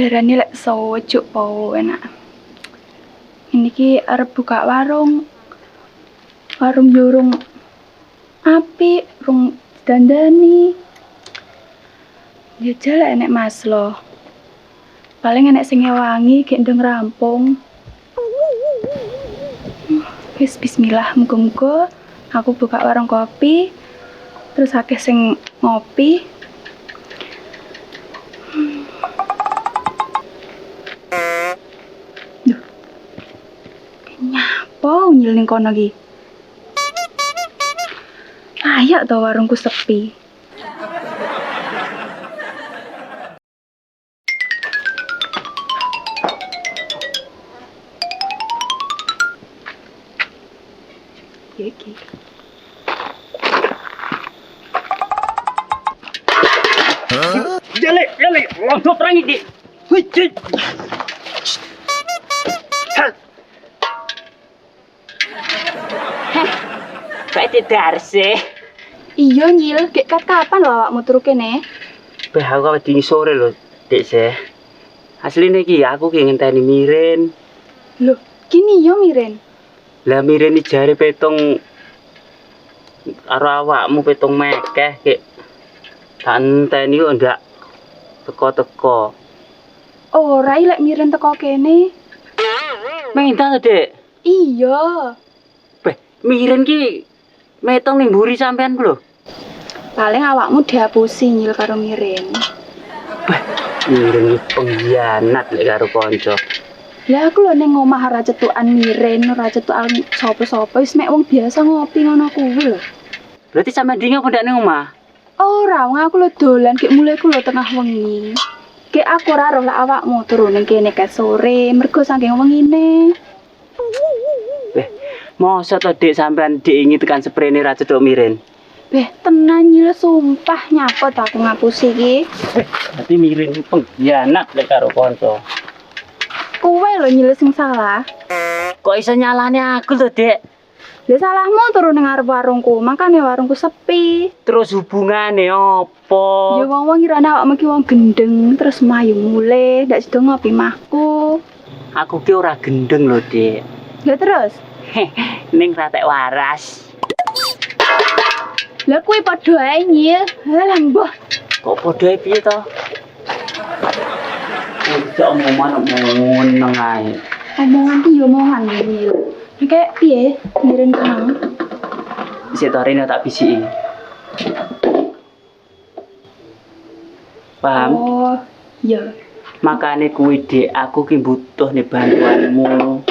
darane lek sejuk po enak. Ini ki arep buka warung jurung apik, rung dandani. Jajal enek Mas lo. Paling enek sing ngewangi gek ndeng rampung. Wis bismillah, muga-muga aku buka warung kopi terus akeh sing ngopi. Duh. Nyapa nyil ning kono iki? Ayo to warungku sepi. Oke. Jale, langsung terang iki. Wih, Kayak tidak sih. Iya nyil, gek kapan lho awakmu turu kene? Beh, aku awet dingin sore lho, Dek sih. Asline iki aku ki ngenteni Miren. Loh, kini yo Miren. Lah Miren iki jare petong karo awakmu petong mekeh kek. Tak enteni kok ndak teko-teko. Ora lek Miren teko kene. Minta to, Dek? Iya. Beh, Miren ki metong ning mburi sampean ku lho. Paling awakmu dihapusi nyil karo Miren. Beh, Miren iki pengkhianat lek karo kanca. Lah aku lho ning omah ora cetukan Miren, ora cetukan sapa-sapa, wis mek wong biasa ngopi ngono kuwi lho. Berarti sampean dinge apa ndak ning omah? Ora, wong aku lho dolan gek mulai ku lho tengah wengi. Gek aku ora roh lah awakmu turu ning kene ke sore, mergo saking wengine. Beh, mosok to Dik sampean Dik ingi tekan sprene ra cedhok Miren. Beh, tenan nyil sumpah nyapot aku ngapusi iki. Berarti Miren iki pengkhianat lek karo kanca. Kowe lho nyil sing salah. Kok iso nyalane aku to, Dek? Lah salahmu turu ning ngarep warungku, makane warungku sepi. Terus hubungane opo? Ya wong-wong ngira awakmu ki wong gendeng, terus mayu mule, ndak sida ngopi mahku. Aku ki ora gendeng lho, Dek. Lah terus? Ning ratek waras. Lah kuwi padha ae nyil. Lah mbah. Kok padha piye to? Ojo omongan ae. Omongan ki yo omongan nyil. Kayak piye? Miren kenang. Isih to rene tak bisiki. Paham? Oh, iya. Makane kuwi Dik, aku ki butuh nih bantuanmu.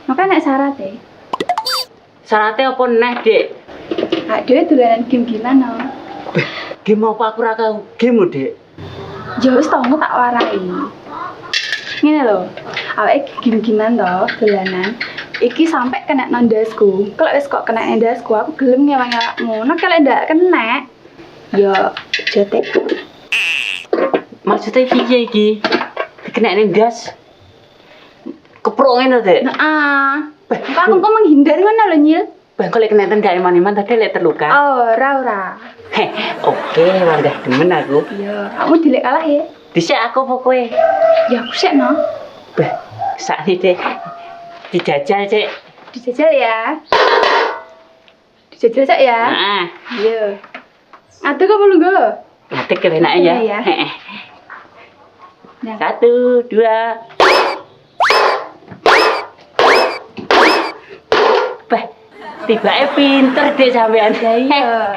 Maka nek syaratnya? Syaratnya apa neh, Dik? Aduh, dolanan game gimana? Game apa aku ra tau game lho, Dik? Ya wis tau tak warai. Ngene lho, awake game gimana to dolanan. Iki sampai kena nandasku. Kalau wis kok kena nandasku, aku gelem ngewang awakmu. Nek kalau ndak kena, ya jotek. Maksudnya piye iki? Dikenekne ndas. Keprok ngene, Dek. Heeh. Aku kok menghindar ngono lho, Nyil. Bang kok lek keneten gak iman-iman tadi lek terluka. Ora. Oke, warga demen aku. Iya, kamu dilek kalah ya. Dhisik aku pokoke. Ya aku sik no. Bah, sakni Dek. Dijajal, Cek. Dijajal ya. Dijajal Cek ya. Heeh. Iya. Aduh kok perlu go? Ngetik kepenak ya. Iya. Heeh. Nah. 1, 2. Bah, tibake pinter Dek sampean. Iya.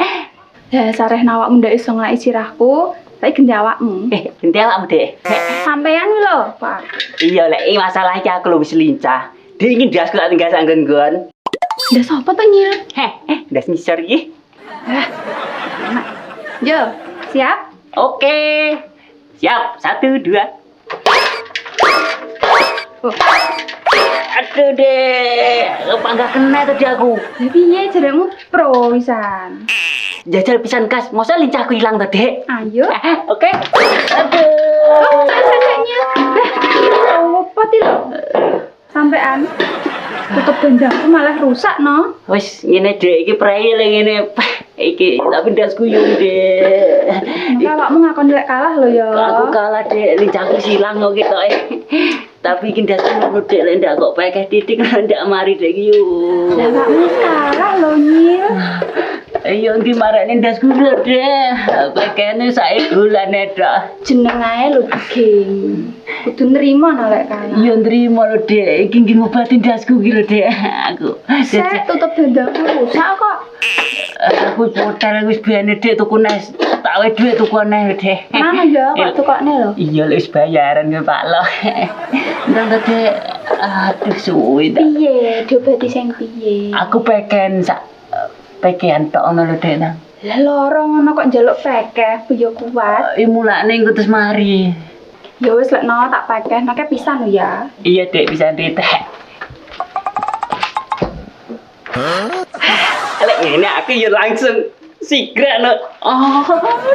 Ya sareh awakmu ndak iso nglaki sirahku, tapi genti awakmu. Genti awakmu, Dek. Sampean lho, Pak. Iya, lek masalah iki aku lho wis lincah. Dek ingin dasku tak tinggal sak nggon-nggon. Ndak sapa to, Nyil? Das ngisor iki. Yo, siap? Oke. Siap. 1, 2. Oh. Aduh, Dek. Apa enggak kena tadi aku? Lah piye jaremu pro wisan? Jajal pisan kas, masa lincahku hilang to, Dek? Ayo. Oke. Aduh. Oh, Nyil. Oh, pati lho. Sampean tutup dandangku malah rusak no. Wis ngene Dek iki prei lek ngene. Iki tapi dasku yo, Dek. Maka awakmu ngakon lek kalah lho ya. Aku kalah, Dek, lincahku silang kok ketoke. Tapi iki dasku ngono, Dek, lek ndak kok pekeh titik ndak mari, Dek yo. Lah awakmu kalah lho Nyil. Ayo dimarani dasku lho, Dek. Pekene sae gulane tok. Jeneng ae lho Beging. Kudu nrimo no lek kalah. Yo nrimo lho, Dek. Iki nggih ngobati dasku iki lho, Dek. Aku. Saya tutup dandaku rusak kok. Aku hotel wis biyen Dek tuku nes. Tak wae dhuwit tuku neh, Dek. Mana ya kok tukokne lho. Iya wis bayaran ke Pak Lo. Ndang Dek. Aduh suwi ta. Piye? Diobati sing piye? Aku peken sak pekean tok ngono lho, Dek. Nang. Lah loro ngono kok njaluk pekeh, yo kuat. Mulane engko terus mari. Ya wis lek no tak pekeh, nek pisan lho ya. Iya, Dek, bisa ditek. Lek ngene aku yo langsung sigra no. Oh,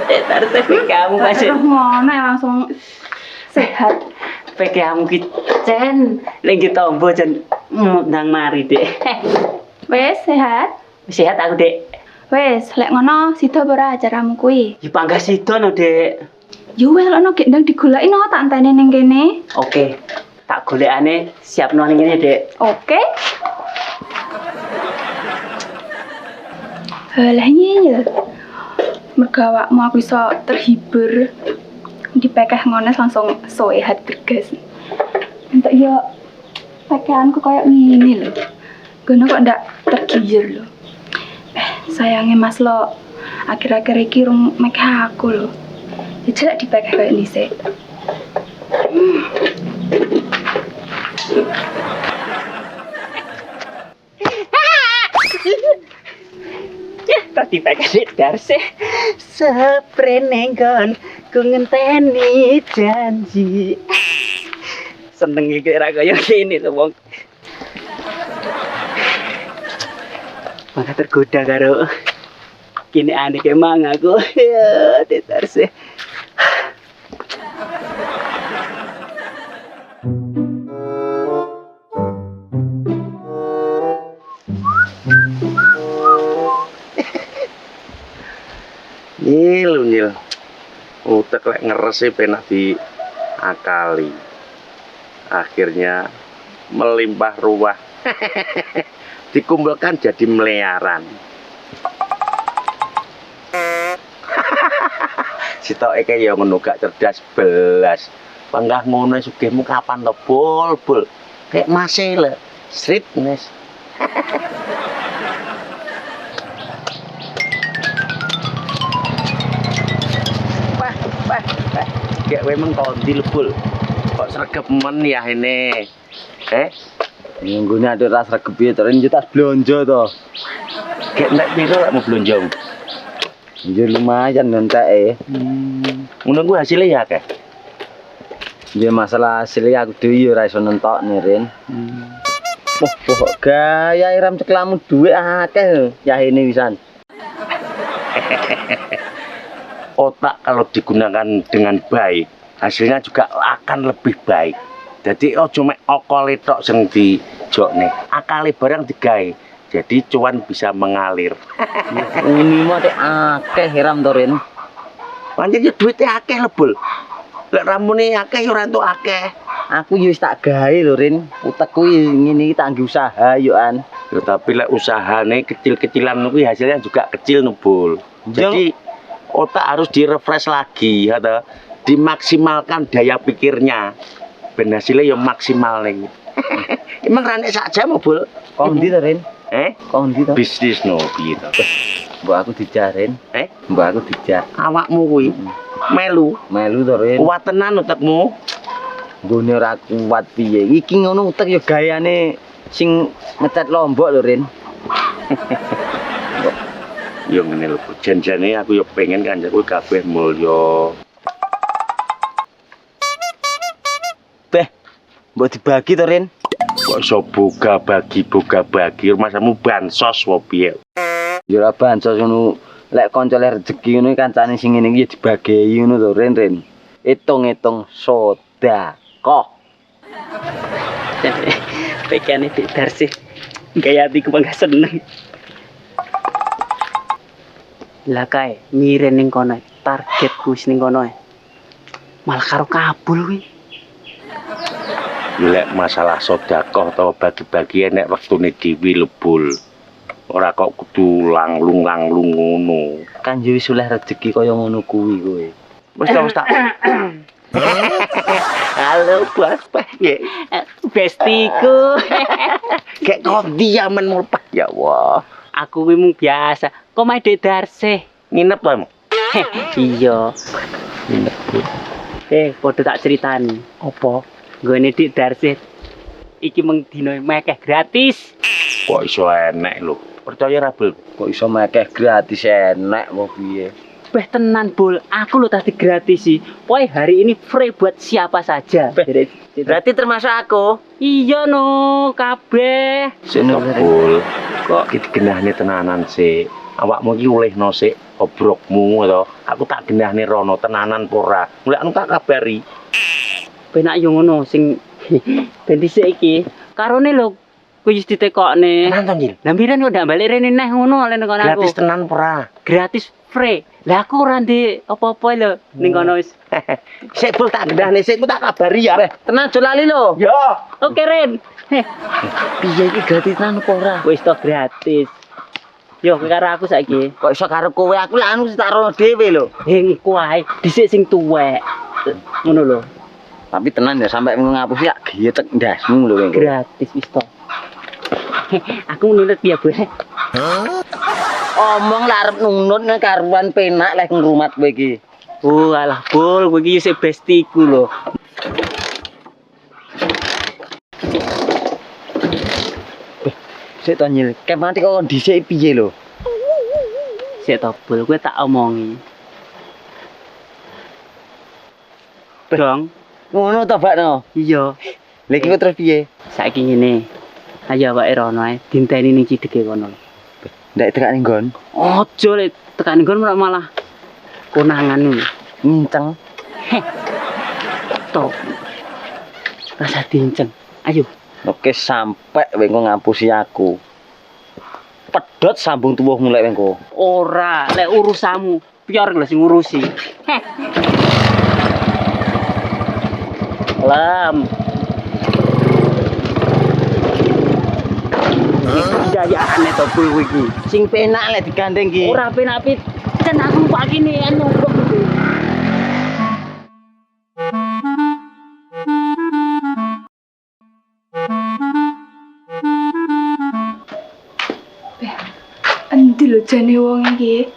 Dek tarik kamu masih. Ngono langsung sehat. Kamu ki cen lagi tombo jan nang mari, Dek. Wes sehat? Sehat aku, Dek. Wes lek ngono sida ora acaramu kuwi. Ya panggah sida no, Dek. Yo wes lek no gendang digoleki no tak enteni ning kene. Oke. Tak golekane siapno ning kene, Dek. Oke. Halah Nyil. Mergo awakmu aku iso terhibur. Dipekeh ngono langsung sehat bergas. Entuk yo pekehanku koyo ngene lho. Gono kok ndak tergiur lho. Sayangnya Mas Lo akhir-akhir iki rung mekeh aku lho. Dijak dipekeh koyo dhisik. Tadi pakai darse seprenenggon ku ngenteni janji. Seneng iki ra kaya kene to wong. Maka tergoda karo kene ane kemang aku. Ya, darse. Nyil, utek lek ngeresi penak diakali. Akhirnya melimpah ruah. Dikumpulkan jadi meliaran. Sitoke kaya ngono gak cerdas belas. Panggah ngono sugihmu kapan to, Bul? Kayak masih street nes. Gak memang kondi lebul. Kok sregep men ya ini. Ngunggune ada ras regep ya terus tas blonjo to. Gak nek piro lek mau blonjo. Ya lumayan nenteke. Ngono ku hasilnya ya akeh. Ya masalah hasilnya aku dhewe ya ora iso nentokne Rin. Wah, gaya iram ceklamu duwe akeh ya ini wisan. Otak kalau digunakan dengan baik, hasilnya juga akan lebih baik. Jadi ojo mek okole tok sing dijokne, akale barang digawe. Jadi cuan bisa mengalir. Ini mah akeh iram to Rin. Pancen ya duwite akeh lebul. Lek ramune akeh ya ora entuk akeh. Aku yo wis tak gawe lho Rin. Utekku ngene iki tak nggo usaha yo an. Ya tapi lek usahane kecil-kecilan kuwi hasilnya juga kecil nubul. Jadi otak harus direfresh lagi atau dimaksimalkan daya pikirnya. Ben hasilnya ya maksimal nih. Emang rane sak jam Bul? Kok ndi to Rin? Kok ndi to? Bisnis no piye to? Mbok aku dijarin. Mbok aku dijar. Awakmu kuwi melu to Rin. kuat tenan utekmu. Nggone ora kuat piye. Iki ngono utek ya gayane sing ngecat lombok lho Rin. Yo ngene lho, janjane aku yo pengen kancaku kabeh mulya. Beh, mbok dibagi to Rin. Kok iso boga bagi masamu bansos wae piye? Ya ora bansos ngono. Lek kanca le rezeki ngono kancane sing ngene iki ya dibagi ngono to Rin. Hitung-hitung sedekah. Pekane Darse. Gaya atiku panggah seneng. Lah kae miren ning kono. Targetku wis ning kono. Malah karo kabul kuwi. Lek masalah sedekah atau bagi-bagi nek wektune dhewe lho Bul. Ora kok kudu langlung-langlung ngono. Kan yo wis oleh rezeki kaya ngono kuwi kowe. Wis tak. Halo Bas, piye? Bestiku. Kayak kondi aman mulpet ya wah. Aku kuwi mung biasa. Kok main Dek Darse? Nginep wae. Iya. Nginep. Padha tak critani. Apa? Nggone Dik Darse. Iki mung dino mekeh gratis. Kok iso enek lho. Percaya ra Bul? Kok iso mekeh gratis enek kok piye? Beh tenan Bul, aku lo tadi gratis sih. Pokoke hari ini free buat siapa saja. Berarti termasuk aku. Iya no, kabeh. Sik Bul. Kok iki genahne tenanan sik. Awakmu iki olehno sik obrokmu to. Aku tak genahne rono tenanan apa ora. Mulai anu tak kabari. Penak yo ngono sing ben dhisik iki. Karone lho kuwi wis ditekokne. Tenan to, Jil? Lah mbiren kok ndak balik rene neh ngono oleh nang kono aku. Gratis tenan apa ora? Gratis free. Lah aku ora ndek apa-apa lho ning kono wis. Sik Bul tak genahne sik ku tak kabari ya. Tenan aja lali lho. Ya. Oke Ren. Piye iki gratis tenan apa ora? Wis to gratis. Yo kowe karo aku saiki. Kok iso karo kowe aku lek anu tak rono dhewe lho. Engko ae dhisik sing tuwek. Ngono lho. Tapi tenan ya sampai ngapus ya gietek ndasmu lho kowe. Gratis wis to. Aku nunut piye, Bu? Omong lek arep nunut nek karuan penak lek ngrumat kowe iki. Oh, alah, Bul, kowe iki sik bestiku lho. Sik to Nyil, kemati kok dhisik piye lho? Sik to, Bul, kowe tak omongi. Dong, Ngono to, Bakno. iya. Lha iki terus piye? Saiki ngene. Ayo awake rono ae dinteni ning cideke kono. Ndak tekak ning nggon. Ojo lek tekan nggon malah konangan lho. Nginceng. Top. Rasa dinceng. Ayo. Oke sampai kowe ngapusi aku. Pedhot sambung tuwuhmu lek kowe. Ora, lek urusanmu, pior lho sing ngurusi. Lam. Gayane to kowe iki. Sing penak lek digandeng ki. Ora penak pit. Kan aku pagi nih anu kok. Endi lho jane wong iki?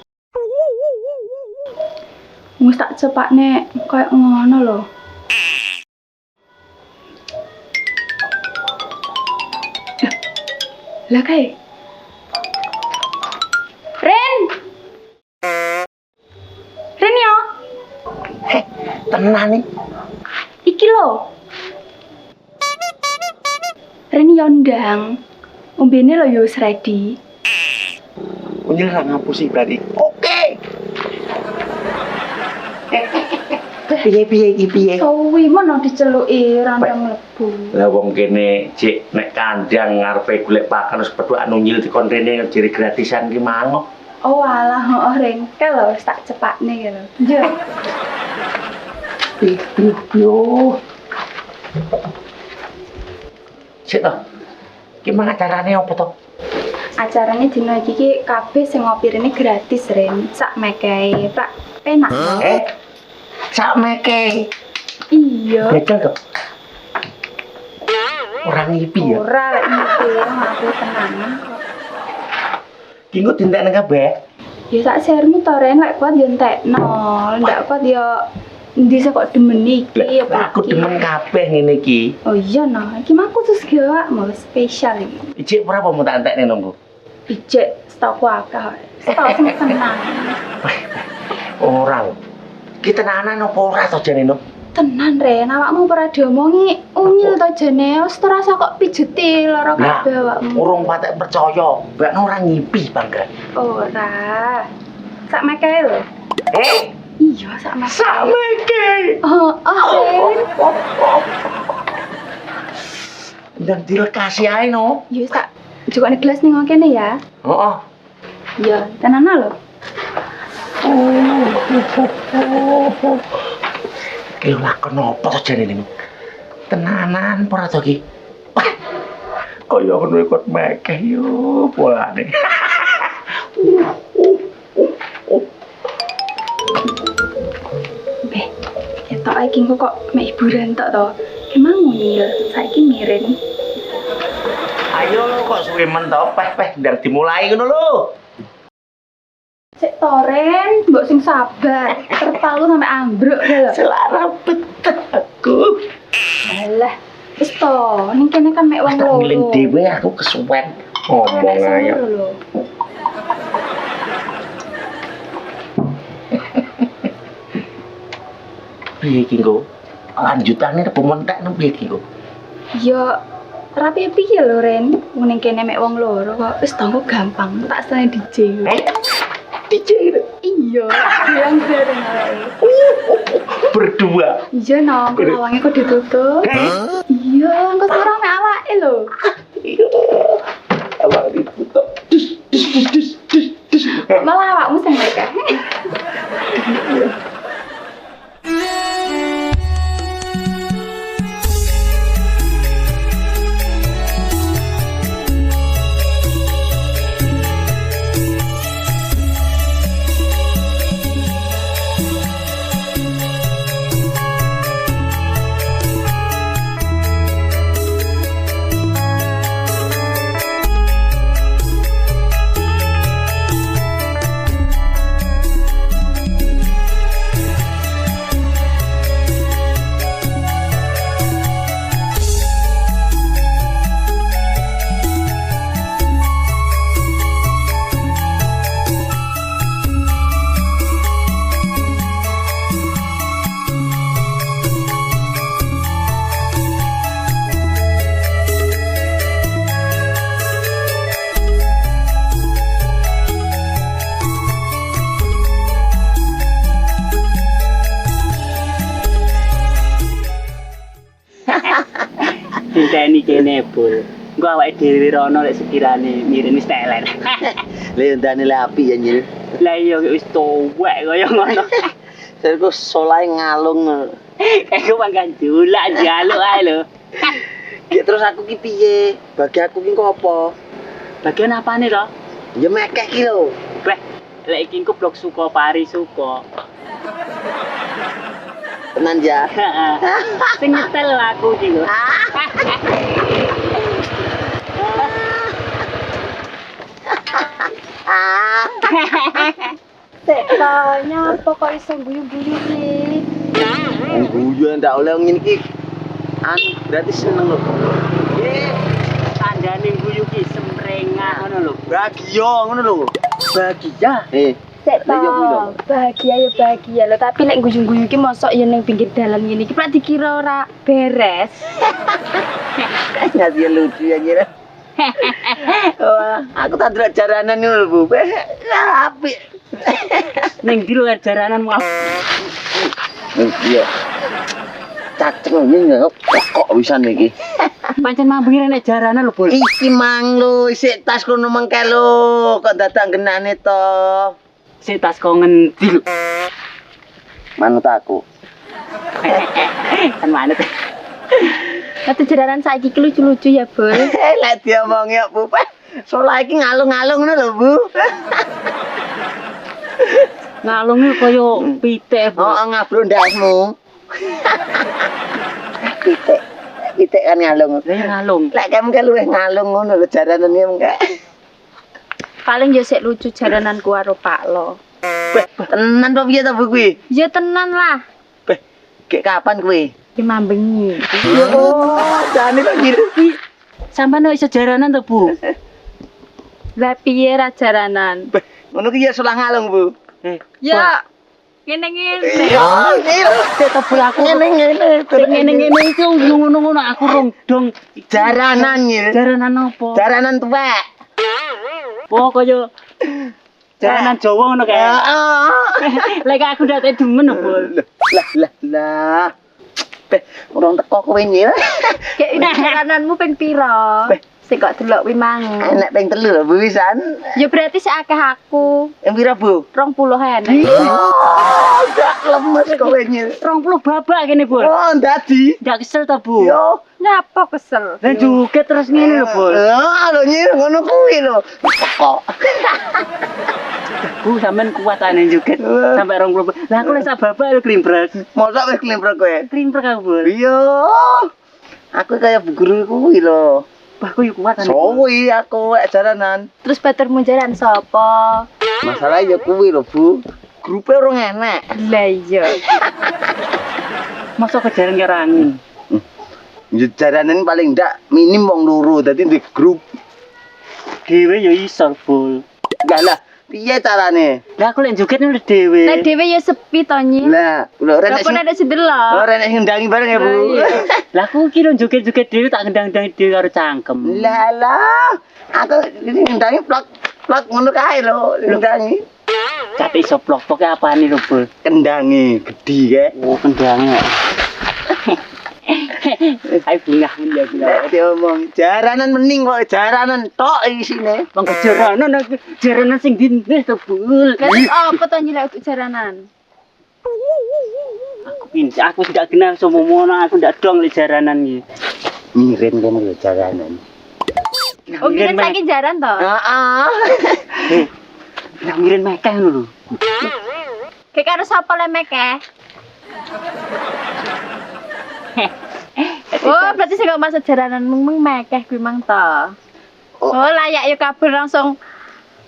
Wis tak cepakne koyo ngono lho. Lah kae. Ren. Ren yo. Tenan nih. Iki lho. Ren yo ndang. Ombene lho yo wis ready. Nyil ra ngapusi berarti. Oke. Piye iki piye? Suwi mana diceluki ora mlebu. Lah wong kene cek nek kandang ngarepe golek pakan wis pedhok anu Nyil dikon rene jere gratisan ki mangok. Oh alah, heeh Ren. Kae lho wis tak cepakne ki lho. Yo. Yo. Cek to. Gimana carane opo to? Acarane dina iki ki kabeh sing ngopi rene gratis Ren. Sak mekehe, Pak. Penak. Sak meke. Iya. Betul to. Orang ngipi ya. Ora lek mikir aku tenanan kok. Kinggo dintekne kabeh. Ya sak sermu to Ren, lek kuat yo entekno. Ndak kuat yo endi sing kok demen iki Lah aku demen kabeh ngene iki. Oh iya no, iki mah khusus ge awakmu spesial iki. Ijik berapa mau tak entekne nunggu? Ijek stok akeh. Stok sing tenan. Orang. Ki tenanan apa ora to jane no? Tenan Ren, awakmu ora diomongi unyil to jane, wis terasa kok pijeti lara Lah, kabeh awakmu. urung patek percaya. Mbak ora ngipi bangga. Ora. Sak mekehe lho. Iya, sak mekehe. Sak meke. Oh, Ren. Dan dilekasi ae no. Ya wis tak jukane gelas ning kene ya. Heeh. Iya, tenan lho. Ki lakon apa to jane tenanan ora to ki? Kaya ngono ikut mekeh yo polane. Beh, ketok iki kok mek hiburan tok to. Emang ngene saiki mirin. Ayo kok suwe men to peh ndang dimulai ngono lho. Cek toren, mbok sing sabar. Terpalu sampe ambruk lho. Selara betah aku. Alah, wis to, ning kene kan mek wong loro. Ngeling dhewe aku kesuwen ngomong ayo. Piye iki nggo? Lanjutane apa mentek nang piye iki nggo? Ya rapi piye lho Ren? Wong ning kene mek wong loro kok wis to kok gampang. Tak sene DJ. DJ Iya, yang bareng ae. berdua. Iya no, lawangnya kok ditutup. Iya, engko suara mek awake lho. Iya. Awak ditutup. Dus. Malah awakmu sing mereka. Dinteni kene bul. Engko awake dhewe rono lek sekirane mirin wis telen. Le ndane le api ya nyil. Lah iya wis tuwek kaya ngono. Saya solai ngalung. Aku mangkan julak jaluk ae lho. Ya terus aku ki piye? Bagi aku ki kok apa? Bagian apane to? Ya mekeh ki lho. Weh, lek iki ku blok suka pari suka. Tenan ya. Heeh. Sing nyetel aku iki lho. Tekanya apa kok iso guyu-guyu iki? Guyu ndak oleh ngene iki. Berarti seneng lho. Tandane guyu ki semrengah ngono lho. Bahagia ngono lho. Bahagia. Sek to, bahagia ya bahagia lho, tapi nek guyu-guyu iki mosok ya ning pinggir dalan ngene iki prak dikira ora beres. Kayaknya dia lucu ya nyira. Wah, aku tak ndelok jaranan lho, Bu. Apik. Ning ndi lho jarananmu? Iya. Caceng ngene kok wisan iki. Pancen mambengire nek jaranan lho, Bul. Iki mang lho, isik tas kono mengke lho. Kok dadak genane to? Sik tas kok ngendi lho? Manut aku. Kan manut. Kata jaranan saiki ki lucu-lucu ya, Bul. Lek diomong ya, Bu. Sola iki ngalung-ngalung ngono lho, Bu. Ngalunge kaya pitik, Bu. Oh, ngabro ndasmu. Pitik kan ngalung. Lah ngalung. Lek kamu kan luwih ngalung ngono lho jaranan iki mengke. Paling ya sik lucu jarananku karo Pak Lo. Tenan to piye to, Bu kuwi? Ya tenan lah, Kek kapan kuwi? ki mambengi. Oh, jane kok ngiri. Sampeyan iso jaranan to, Bu? Lah piye ra jaranan? Ngono ki ya solah ngalung, Bu. Ya ngene-ngene. Ya, iki Tebul aku ngene-ngene. ngene-ngene iki ngono-ngono aku rong dong Jaranan ya. jaranan apa? Jaranan tuwek. Oh kaya jaranan Jawa ngono kae. Lek aku ndate demen Bul. Lah. Urung teko kowe nyil. Kayak ini jarananmu ping pira? Sik kok delok kuwi mang. Enek ping 3 lho Bu pisan. Ya berarti sik akeh aku. Yang pira Bu? 20 enek. Oh, gak lemes kowe nyil. 20 babak kene, Bul. Oh, ndadi. Ndak kesel ta, Bu? Yo. Nyapa kesel? Dan juga terus ngene lho, Bul. Lho nyil ngono kuwi lho. Kok. Bu sampean kuatane juga sampai 20. Lah aku lek sak babak lho klimbrek. Mosok wis klimprek kowe. Klimbrek aku, Bul. Iya. Aku kayak bu guru kuwi lho. Bah, aku yo kuatane. Sowi aku lek jaranan. Terus baturmu jaran sapa? Masalah ya kuwi lho, Bu. Grupe orang enek. Lah iya. Masa kejaran karo angin. Ya jaranan paling ndak minim wong loro dadi di grup. Dhewe yo iso, Bul. Enggak lah, piye carane? Lah aku lek joget nek dhewe. Nek dhewe ya sepi to nyi. Lah, lho Lah renek pun sing ada sedelok. renek ngendangi bareng ya, Bu. Lah aku kira joget-joget dhewe tak gendang-gendang dhewe karo cangkem. Lah, aku ini ngendangi plak ngono kae lho, ngendangi. Kate iso plok-plok apane lho, Bul? Kendangi gedhi kae. Oh, kendangnya. Ayo bungah men ya gila. Nek diomong jaranan mending kok jaranan tok isine. Wong kejaranan aku jaranan sing dineh to, Bul. Lah terus apa to nyi lek untuk jaranan? Aku tidak kenal sama Mona, aku tidak dong lek jaranan iki. Mirin kan lho jaranan. Oh, bikin saking jaran to? Heeh. Lah ngirin mekeh ngono lho. Kayak karo sapa le mekeh? Oh, berarti sing kok maksud jaranan mung mekeh kuwi mang to. Oh, layak yo kabeh langsung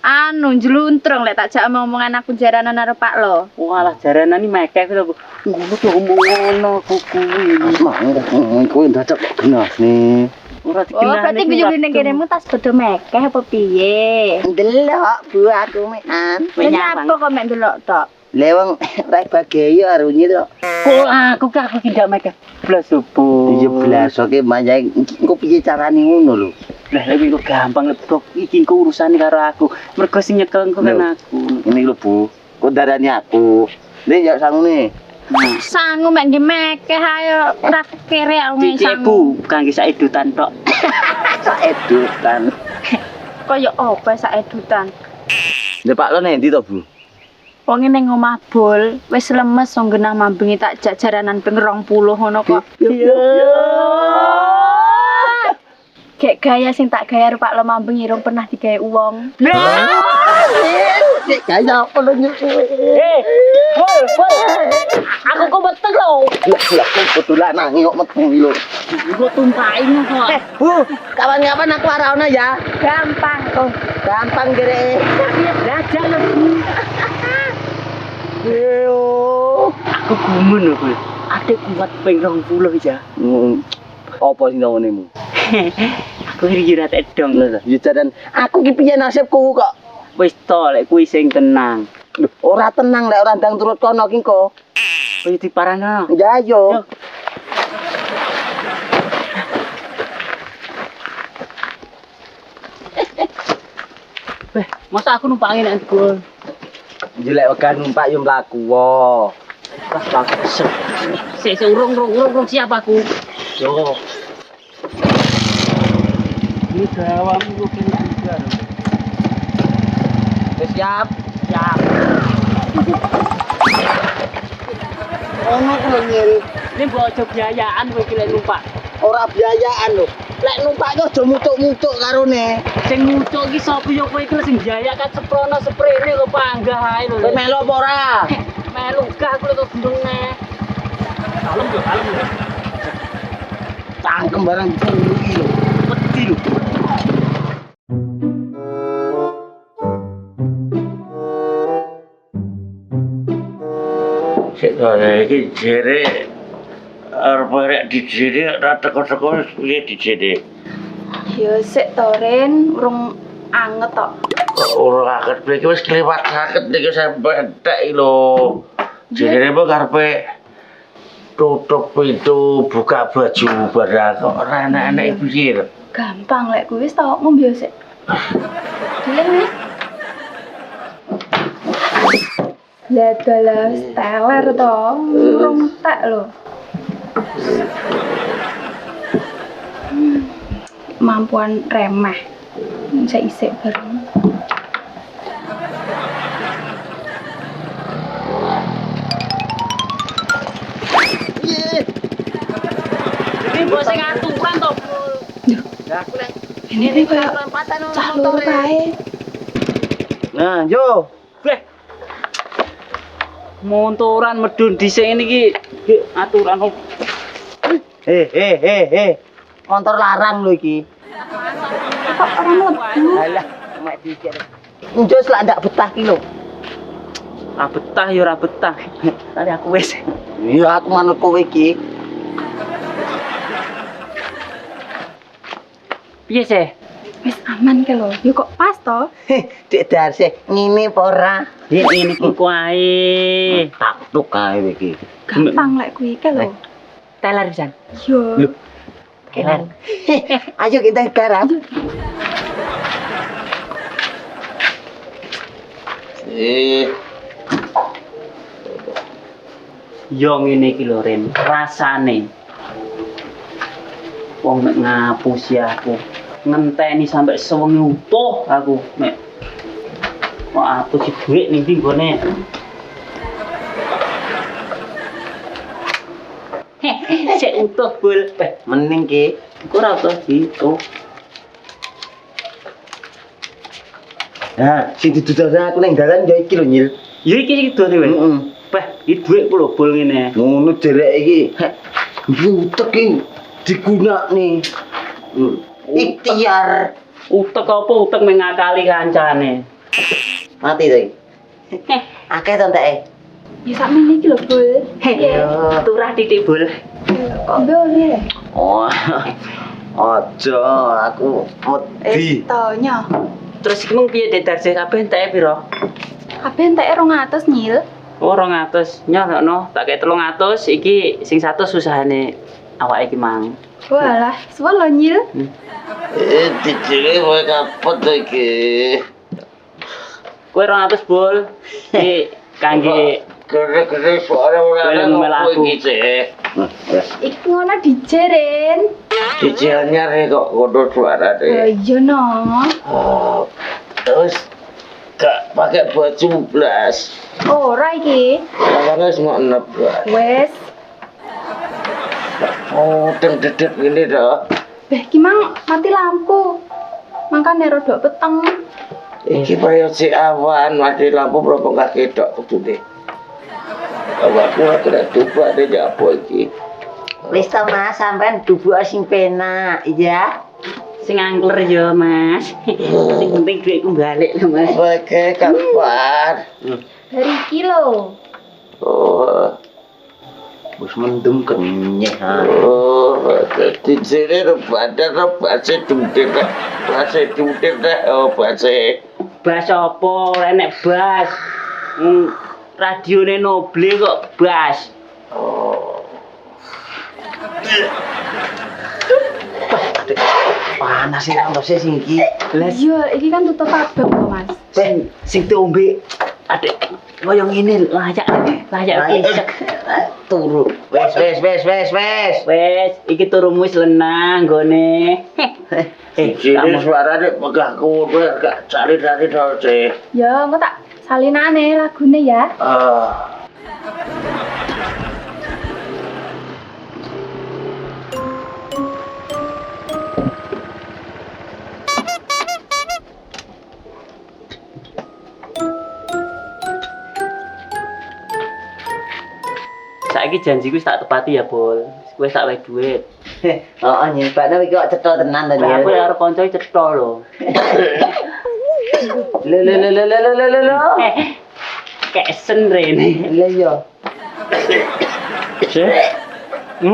anu njluntrung lek tak jak omongan aku jaranan karo Pak lo. Walah jaranan iki mekeh kuwi lho. Ngono to ngono aku kuwi. Mang kowe dadak kok genahne. Ora Oh, dikenal. berarti biju ning keremu tas bodo mekeh apa piye? Ndelok Bu aku mekan. Menyapa kok mek ndelok tok. Lewang rek bageyo arunyi to. Kok aku tidak mekeh blas subuh. Iya blas oke manjae engko piye carane ngono lho. Lah iki kok gampang lebok iki engko urusane karo aku. Mergo sing nyekel engko kan Lho. aku. Ini lho Bu, kok darani aku. Nek ya sangune. Sangu mek nggih mekeh ayo ora kere aku nge Cicik sangu. Bu, kangge saedutan tok. Saedutan. Kaya apa saedutan? Nek Pak lo nendi to Bu? Wong ning omah bol, wis lemes wong genah mambengi tak jak jaranan ping 20 ngono kok. Kayak gaya sing tak gaya Pak lo mambengi rong pernah digawe wong. Nek kaya apa lo nyusu. Bol. Aku kok beteng lho. Lah kebetulan nangi kok metu lho. Gua tumpahin kok. Bu, kapan-kapan aku arana ya. Gampang kok. Gampang gere. Belajar lho, Bu. Yo. Aku gumun lho, Bu. Ate kuat ping 20 ya. Apa sing ngonemu? Aku iki ora tedong lho. Ya jaran aku ki piye nasibku kok. Wis to lek kuwi sing tenang. Lho, ora tenang lek ora ndang turut kono ki kok. Kowe diparano. Ya yo. Weh, masa aku numpangi nek Bol. Jelek wegah numpak yo mlaku wo. Wah, bagus. Sik urung siap aku. Yo. Ini gawamu kok kene juga. Wis siap. Siap. Ono ku lho nyil. Ini mbok aja biayaan kowe iki lek numpak. Ora biayaan lho. Lek numpak yo aja mutuk-mutuk karone. Sing mucuk iki sapa yo kowe iki sing biaya kan seprono seprene kok panggah ae lho. Kowe melu apa ora? Melu gak aku lek gendenge. Kalem yo. Cangkem barang turu iki lho. Wedi lho. Sik to iki jere arep rek dijere ora teko-teko piye dijere. Ya sik to Ren, urung anget tok. Kok ora kaget iki wis kliwat sakit iki sampe entek lho. Jere apa karepe tutup pintu buka baju barang kok ora enak-enak piye lho. Gampang lek kuwi wis tau ngombe sik. Dilem nih. Lah dalah teler to, urung tak lho. kemampuan remeh. Saya isek bareng. Ini bos sing aturan to, Bul. Ini kayak cah loro kae. Nah, yo. Weh. Montoran medun dhisik niki aturan kok. Motor larang lho iki. Kok orang mlebu? Alah, mek dikir. Njus lak ndak betah ki lho. Ora betah ya ora betah. Tadi aku wis. Iya, aku manut kowe iki. Piye sih? Wis aman ke lho. Yo kok pas to? Dik Darse, ngene apa ora? Yen ini ki kuwi. Tak tuk kae iki. Gampang lek kuwi ke lho. Teler pisan. Yo. Loh. Kelan. Ayo kita garap. Yo ngene iki lho Ren, rasane. Wong nek ngapusi aku, ngenteni sampai sewengi utuh aku nek kok aku si duit ning ndi nggone. Sik utuh Bul. Mending ki. Ora utuh gitu. Nah, sing didudalne aku ning dalan ya iki lho, Nyil. Ya iki done wis. Heeh. Bah, iki duit ku lho Bul ngene. Ngono derek iki. Utek iki digunakne. Ikhtiar. Utek apa utek mengakali kancane. Mati to iki. Akeh to enteke. Ya sakmene iki lho, Bul. Yo. Turah titik Bul. Kok mbene? Oh. Aja, aku wedi. Tonya. Terus iki mung piye Darse kabeh enteke pira? Kabeh enteke 200 Nyil. Oh 200. Nyolokno tak kei 300 iki sing 100 usahane awake iki mang. Walah, suwe lho Nyil. Dijile wae kapot to iki. Kowe 200 Bul. Iki kangge Gede-gede suara ora Boleh ngomel aku. iki sih. Iku ngono dijeren. Dijiannya kok kodo suara Oh deh. iya no. Oh, terus gak pakai baju blas. Ora iki. Lawannya semua enak blas. Wes. Oh, dedet gini dah. Beh, ki mang mati lampu. Mangkane rodok peteng. Iki kaya si awan mati lampu berapa gak kedok kudu deh. Awakku kena coba deh japo iki. Wis to Mas, sampean dubuk sing penak, ya. sing angler ya Mas. Sing penting duitku balik lho Mas. Oke, kapan? Dari iki lho. Oh, Wis mendem kenyeh ha. oh, di sini rebadan bahasa dudet, oh bahasa. Bas apa? Enek bas. Radione Noble kok bas. Oh, Panas sih rambutnya sing iki. Iya, iki kan tutup abang lho Mas. Sing diombe Adek, koyo ngene layak pisah. turu. Wes. Wes, iki turumu wis lenang nggone. sini suara deh pegahku, gak cari-cari sih. Ya, engko tak salinane lagune ya. Saiki janjiku wis tak tepati ya, Bol. Wis tak wae duit. Heeh, nyipakne iki kok cetha tenan to Lah aku ya. karo kanca cetha lho. Lho. Kesen rene. Lah iya.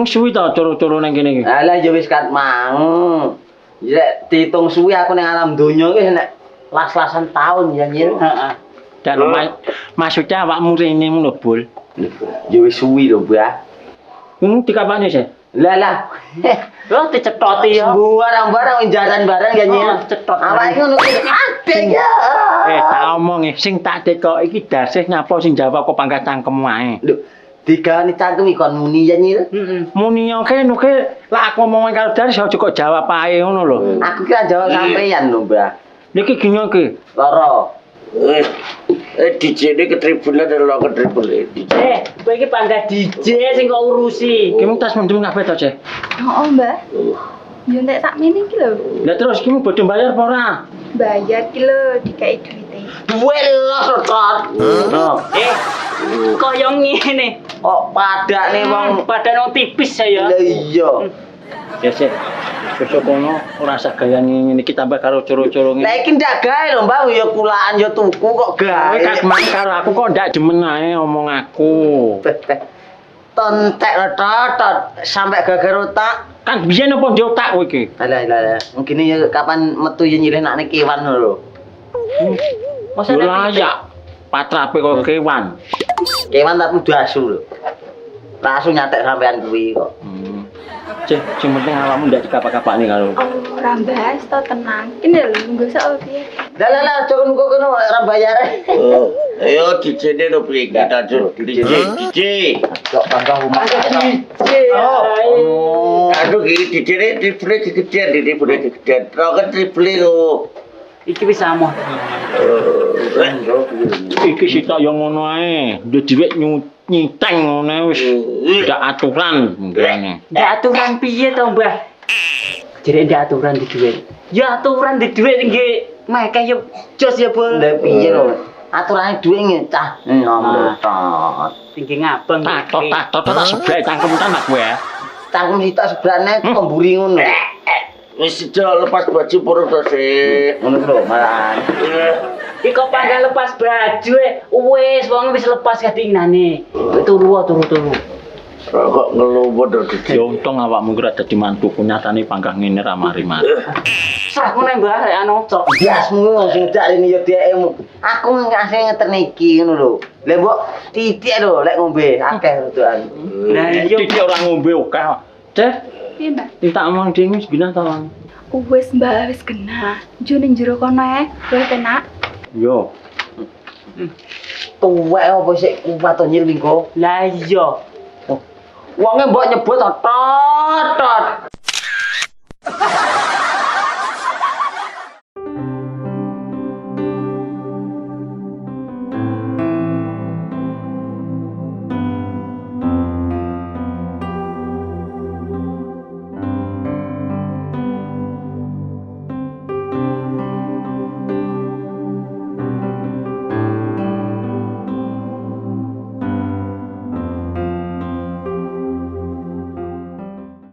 Suwi ta coro-coro nang kene iki. Alah ya wis kat mang. Ya diitung suwi aku ning alam donya ki nek las-lasan tahun ya nyir. Heeh. Dan maksudnya awakmu rene ngono, Bul. Ya wis suwi lho, Mbah. Dikapane sih? Lah. Lho dicethoti ya. Barang-barang jaran barang ya nyir. Oh, cethot. Awake ngono ki adek ya. Tak omong sing tak tekok iki dasih nyapa sing jawab kok pangkat cangkemmu ae. Lho, digani cangkem kon muni ya nyil. Muni oke nuke lak aku ngomong karo Dar aja kok jawab ae ngono lho. Aku ki jawab sampeyan lho, Mbah. Niki gini iki. Lara. DJ ini ke tribunnya dan lo ke tribun kowe iki panggah DJ sing kok urusi. Ki mung tas mendem kabeh to, Cek. Oh, Mbah. Yo nek sak mene iki lho. Lah terus ki bodho bayar apa ora? Bayar ki lho dikai duite. Duwe los tot. Kaya ngene. Kok padane wong Badan wong tipis saya. Lah iya. Ya, Cek. Besok kono ora sak gaya ngene iki tambah karo coro-coro ngene. Lah iki ndak gawe lho, Mbah, ya kulaan ya tuku kok gawe. Kowe kageman karo aku kok ndak demen ae omong aku. Tontek lho tot sampai gagal otak. Kan biyen apa ndek otak kowe iki? Alah. Mungkin ya kapan metu ya nyilehne kewan lho. Masa Yo layak. Patrape kok kewan. Kewan tak kudu asu lho. Langsung nyatek sampean kuwi kok. Cek, sing penting awakmu ndak dikapak-kapakne karo. Ora bahas to tenang. Kene lho nunggu soal piye. Lah, jangan kok kono ora bayare. ayo DJ ini lo beli kita DJ Kok tangga rumah. aduh gini DJ ini triple kegedean terus kan triple lo Iki wis amoh. Iki sitok yo ngono ae. Duwe dhuwit nyiteng ngono ae wis ndak aturan ngene. Ndak aturan piye to, Mbah? Jere ndak aturan di dhuwit. Ya aturan di dhuwit nggih mekeh yo jos ya, Bol. Lah piye lho? Aturane dhuwit ngecah. Ngomong tot. Tinggi ngabang. Tatot tak seblek cangkem tak kowe ya. Cangkem sitok sebrane kemburi ngono. wis sudah lepas baju purut to sih Ngono lho, malahan. Iki kok panggal lepas baju wis wong wis lepas kadinane. Turu. kok ngeluh bodoh Ya untung awakmu ora dadi mantuku nyatane panggah ngene ra mari-mari. Sak ngene Mbah rek anu cok. Biasmu sing dak rene ya dhekmu. Aku ngasih ngeterne iki ngono lho. Lah mbok titik lho lek ngombe akeh rutukan. Lah iya Iki ora ngombe akeh. Cek, Piye, Mbah? tak omong dhewe wis genah ta, Bang? Wis, Mbah, wis genah. Jo ning jero kono ae, kowe penak. Yo. Tuwek apa sik kupat to nyil wingko. Lah iya. Wonge mbok nyebut tot.